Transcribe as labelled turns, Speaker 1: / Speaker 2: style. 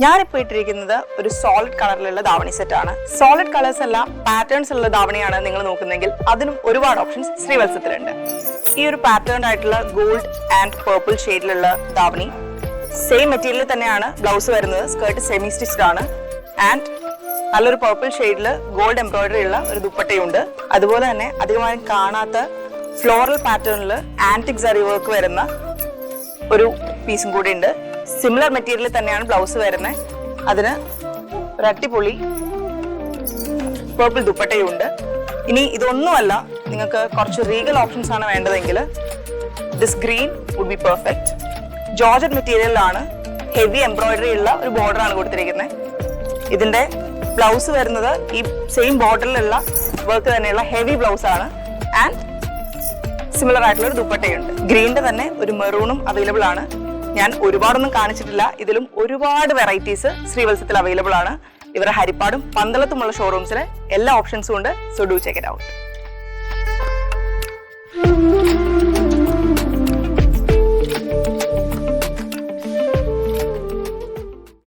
Speaker 1: ഞാനിപ്പോൾ ഇട്ടിരിക്കുന്നത് ഒരു സോളിഡ് കളറിലുള്ള ധാവണി സെറ്റ് ആണ്. സോളിഡ് കളേഴ്സ് അല്ല പാറ്റേൺസ് ഉള്ള ധാവണിയാണ് നിങ്ങൾ നോക്കുന്നെങ്കിൽ അതിനും ഒരുപാട് ഓപ്ഷൻസ് ശ്രീവത്സത്തിലുണ്ട്. ഈ ഒരു പാറ്റേൺ ആയിട്ടുള്ള ഗോൾഡ് ആൻഡ് പേർപ്പിൾ ഷെയ്ഡിലുള്ള ധാവണി സെയിം മെറ്റീരിയൽ തന്നെയാണ് ബ്ലൗസ് വരുന്നത്. സ്കേർട്ട് സെമി സ്റ്റിച്ച്ഡ് ആണ് ആൻഡ് നല്ലൊരു പേർപ്പിൾ ഷെയ്ഡിൽ ഗോൾഡ് എംബ്രോയിഡറി ഉള്ള ഒരു ദുപ്പട്ടയുണ്ട്. അതുപോലെ തന്നെ അധികമായും കാണാത്ത ഫ്ലോറൽ പാറ്റേണിൽ ആന്റിക് സറി വർക്ക് വരുന്ന ഒരു പീസും കൂടി ഉണ്ട്. സിമിലർ മെറ്റീരിയൽ തന്നെയാണ് ബ്ലൗസ് വരുന്നത്. അതിന് ഒരു അടിപൊളി പേർപ്പിൾ ദുപ്പട്ടയും ഉണ്ട്. ഇനി ഇതൊന്നുമല്ല, നിങ്ങൾക്ക് കുറച്ച് റീഗൽ ഓപ്ഷൻസ് ആണ് വേണ്ടതെങ്കിൽ this green would be perfect. Georgette മെറ്റീരിയലിലാണ് ഹെവി എംബ്രോയിഡറി ഉള്ള ഒരു ബോർഡർ ആണ് കൊടുത്തിരിക്കുന്നത്. ഇതിന്റെ ബ്ലൗസ് വരുന്നത് ഈ സെയിം ബോർഡറിലുള്ള വർക്ക് തന്നെയുള്ള ഹെവി ബ്ലൗസ് ആണ് ആൻഡ് സിമിലർ ആയിട്ടുള്ള ഒരു ദുപ്പട്ടയുണ്ട്. ഗ്രീനിന്റെ തന്നെ ഒരു മെറൂണും അവൈലബിൾ ആണ്. ഞാൻ ഒരുപാടൊന്നും കാണിച്ചിട്ടില്ല. ഇതിലും ഒരുപാട് വെറൈറ്റീസ് ശ്രീവത്സത്തിൽ അവൈലബിൾ ആണ്. ഇവരുടെ ഹരിപ്പാടും പന്തളത്തുമുള്ള ഷോറൂംസിലെ എല്ലാ ഓപ്ഷൻസും ഉണ്ട്. So do check it out.